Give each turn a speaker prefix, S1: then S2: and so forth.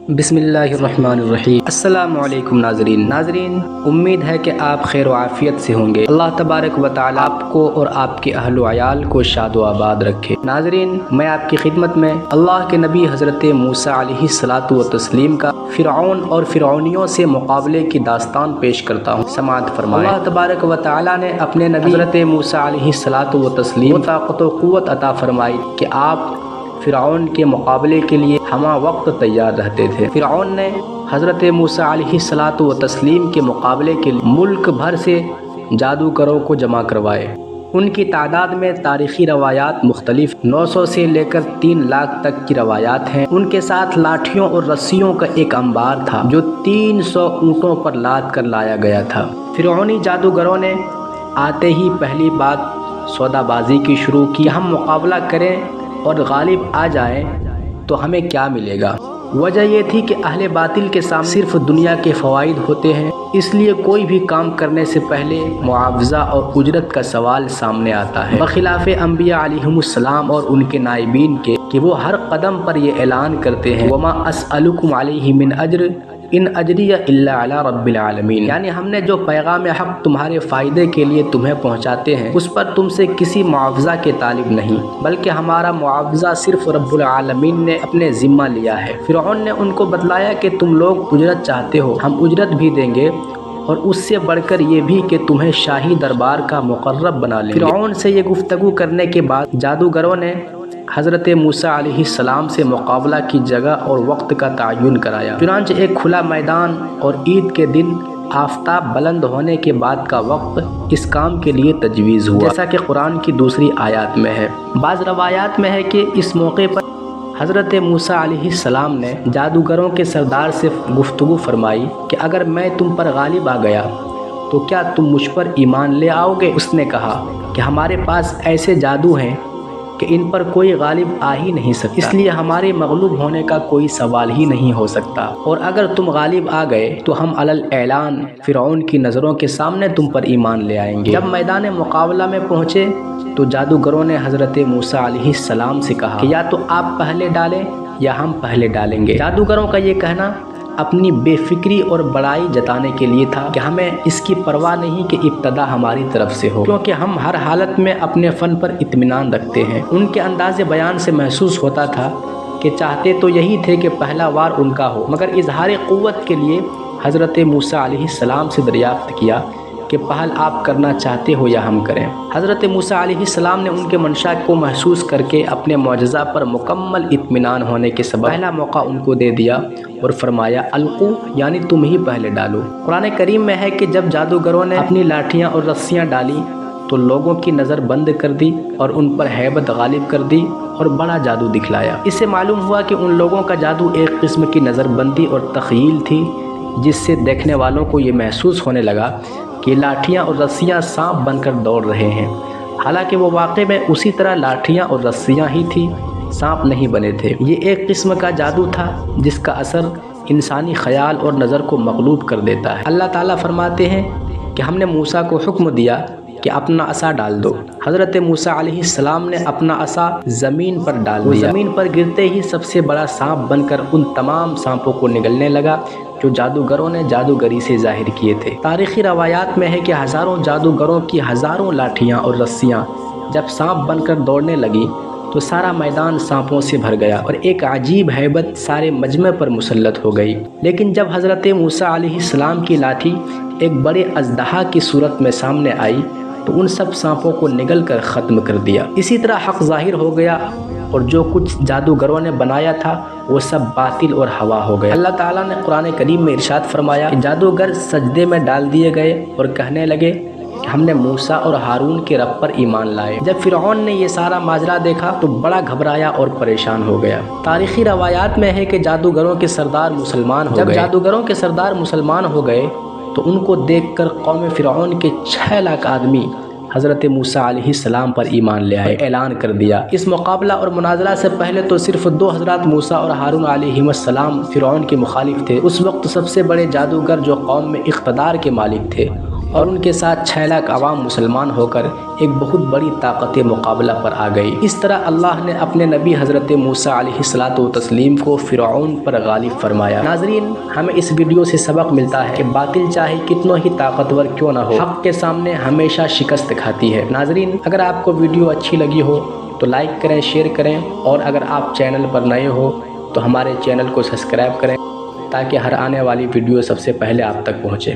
S1: بسم اللہ الرحمن الرحیم۔ السلام علیکم ناظرین، امید ہے کہ آپ خیر و عافیت سے ہوں گے۔ اللہ تبارک و تعالیٰ آپ کو اور آپ کے اہل و عیال کو شاد و آباد رکھے۔ ناظرین، میں آپ کی خدمت میں اللہ کے نبی حضرت موسیٰ علیہ الصلاۃ والتسلیم کا فرعون اور فرعونیوں سے مقابلے کی داستان پیش کرتا ہوں، سماعت فرمائیں۔ اللہ تبارک و تعالیٰ نے اپنے نبی حضرت موسیٰ علیہ الصلاۃ والتسلیم کو طاقت و قوت عطا فرمائی کہ آپ فرعون کے مقابلے کے لیے ہمہ وقت تیار رہتے تھے۔ فرعون نے حضرت موسیٰ علیہ الصلاۃ والتسلیم کے مقابلے کے لیے ملک بھر سے جادوگروں کو جمع کروائے۔ ان کی تعداد میں تاریخی روایات مختلف، 900 سے لے کر 3 لاکھ تک کی روایات ہیں۔ ان کے ساتھ لاٹھیوں اور رسیوں کا ایک انبار تھا جو 300 اونٹوں پر لاد کر لایا گیا تھا۔ فرعونی جادوگروں نے آتے ہی پہلی بات سودا بازی کی شروع کی۔ ہم مقابلہ کریں اور غالب آ جائیں تو ہمیں کیا ملے گا؟ وجہ یہ تھی کہ اہل باطل کے سامنے صرف دنیا کے فوائد ہوتے ہیں، اس لیے کوئی بھی کام کرنے سے پہلے معاوضہ اور اجرت کا سوال سامنے آتا ہے، بخلاف انبیاء علیہم السلام اور ان کے نائبین کے کہ وہ ہر قدم پر یہ اعلان کرتے ہیں وما اسألکم علیہ من اجر ان اجریہ الا علی رب العالمین، یعنی ہم نے جو پیغام حق تمہارے فائدے کے لیے تمہیں پہنچاتے ہیں اس پر تم سے کسی معاوضہ کے طالب نہیں، بلکہ ہمارا معاوضہ صرف رب العالمین نے اپنے ذمہ لیا ہے۔ فرعون نے ان کو بتلایا کہ تم لوگ اجرت چاہتے ہو، ہم اجرت بھی دیں گے، اور اس سے بڑھ کر یہ بھی کہ تمہیں شاہی دربار کا مقرب بنا لیں گے۔ فرعون سے یہ گفتگو کرنے کے بعد جادوگروں نے حضرت موسیٰ علیہ السلام سے مقابلہ کی جگہ اور وقت کا تعین کرایا۔ چنانچہ ایک کھلا میدان اور عید کے دن آفتاب بلند ہونے کے بعد کا وقت اس کام کے لیے تجویز ہوا، جیسا کہ قرآن کی دوسری آیات میں ہے۔ بعض روایات میں ہے کہ اس موقع پر حضرت موسیٰ علیہ السلام نے جادوگروں کے سردار سے گفتگو فرمائی کہ اگر میں تم پر غالب آ گیا تو کیا تم مجھ پر ایمان لے آؤ گے؟ اس نے کہا کہ ہمارے پاس ایسے جادو ہیں کہ ان پر کوئی غالب آ ہی نہیں سکتا، اس لیے ہمارے مغلوب ہونے کا کوئی سوال ہی نہیں ہو سکتا، اور اگر تم غالب آ گئے تو ہم علی الاعلان فرعون کی نظروں کے سامنے تم پر ایمان لے آئیں گے۔ جب میدان مقابلہ میں پہنچے تو جادوگروں نے حضرت موسیٰ علیہ السلام سے کہا کہ یا تو آپ پہلے ڈالیں یا ہم پہلے ڈالیں گے۔ جادوگروں کا یہ کہنا اپنی بے فکری اور بڑائی جتانے کے لیے تھا کہ ہمیں اس کی پرواہ نہیں کہ ابتدا ہماری طرف سے ہو، کیونکہ ہم ہر حالت میں اپنے فن پر اطمینان رکھتے ہیں۔ ان کے انداز بیان سے محسوس ہوتا تھا کہ چاہتے تو یہی تھے کہ پہلا وار ان کا ہو، مگر اظہار قوت کے لیے حضرت موسیٰ علیہ السلام سے دریافت کیا کہ پہل آپ کرنا چاہتے ہو یا ہم کریں؟ حضرت موسیٰ علیہ السلام نے ان کے منشا کو محسوس کر کے اپنے معجزہ پر مکمل اطمینان ہونے کے سبب پہلا موقع ان کو دے دیا اور فرمایا القو، یعنی تم ہی پہلے ڈالو۔ قرآن کریم میں ہے کہ جب جادوگروں نے اپنی لاٹھیاں اور رسیاں ڈالی تو لوگوں کی نظر بند کر دی اور ان پر ہیبت غالب کر دی اور بڑا جادو دکھلایا۔ اس سے معلوم ہوا کہ ان لوگوں کا جادو ایک قسم کی نظر بندی اور تخیل تھی، جس سے دیکھنے والوں کو یہ محسوس ہونے لگا کہ لاٹھیاں اور رسیاں سانپ بن کر دوڑ رہے ہیں، حالانکہ وہ واقع میں اسی طرح لاٹھیاں اور رسیاں ہی تھیں، سانپ نہیں بنے تھے۔ یہ ایک قسم کا جادو تھا جس کا اثر انسانی خیال اور نظر کو مغلوب کر دیتا ہے۔ اللہ تعالیٰ فرماتے ہیں کہ ہم نے موسیٰ کو حکم دیا کہ اپنا عصا ڈال دو۔ حضرت موسیٰ علیہ السلام نے اپنا عصا زمین پر ڈال دیا۔ وہ زمین پر گرتے ہی سب سے بڑا سانپ بن کر ان تمام سانپوں کو نگلنے لگا جو جادوگروں نے جادوگری سے ظاہر کیے تھے۔ تاریخی روایات میں ہے کہ ہزاروں جادوگروں کی ہزاروں لاٹھیاں اور رسیاں جب سانپ بن کر دوڑنے لگی تو سارا میدان سانپوں سے بھر گیا اور ایک عجیب ہیبت سارے مجمع پر مسلط ہو گئی۔ لیکن جب حضرت موسیٰ علیہ السلام کی لاٹھی ایک بڑے اژدہا کی صورت میں سامنے آئی تو ان سب سانپوں کو نگل کر ختم کر دیا۔ اسی طرح حق ظاہر ہو گیا اور جو کچھ جادوگروں نے بنایا تھا وہ سب باطل اور ہوا ہو گیا۔ اللہ تعالیٰ نے قرآن کریم میں ارشاد فرمایا کہ جادوگر سجدے میں ڈال دیے گئے اور کہنے لگے کہ ہم نے موسیٰ اور ہارون کے رب پر ایمان لائے۔ جب فرعون نے یہ سارا ماجرا دیکھا تو بڑا گھبرایا اور پریشان ہو گیا۔ تاریخی روایات میں ہے کہ جادوگروں کے سردار مسلمان ہو گئے۔ جب جادوگروں کے سردار مسلمان ہو گئے تو ان کو دیکھ کر قوم فرعون کے 6 لاکھ آدمی حضرت موسیٰ علیہ السلام پر ایمان لے آئے، اعلان کر دیا۔ اس مقابلہ اور مناظرہ سے پہلے تو صرف 2 حضرات موسیٰ اور ہارون علیہ السلام فرعون کے مخالف تھے۔ اس وقت سب سے بڑے جادوگر جو قوم میں اقتدار کے مالک تھے اور ان کے ساتھ 6 لاکھ عوام مسلمان ہو کر ایک بہت بڑی طاقت مقابلہ پر آ گئی۔ اس طرح اللہ نے اپنے نبی حضرت موسیٰ علیہ الصلاۃ والتسلیم کو فرعون پر غالب فرمایا۔ ناظرین، ہمیں اس ویڈیو سے سبق ملتا ہے کہ باطل چاہے کتنا ہی طاقتور کیوں نہ ہو، حق کے سامنے ہمیشہ شکست کھاتی ہے۔ ناظرین، اگر آپ کو ویڈیو اچھی لگی ہو تو لائک کریں، شیئر کریں، اور اگر آپ چینل پر نئے ہو تو ہمارے چینل کو سبسکرائب کریں تاکہ ہر آنے والی ویڈیو سب سے پہلے آپ تک پہنچے۔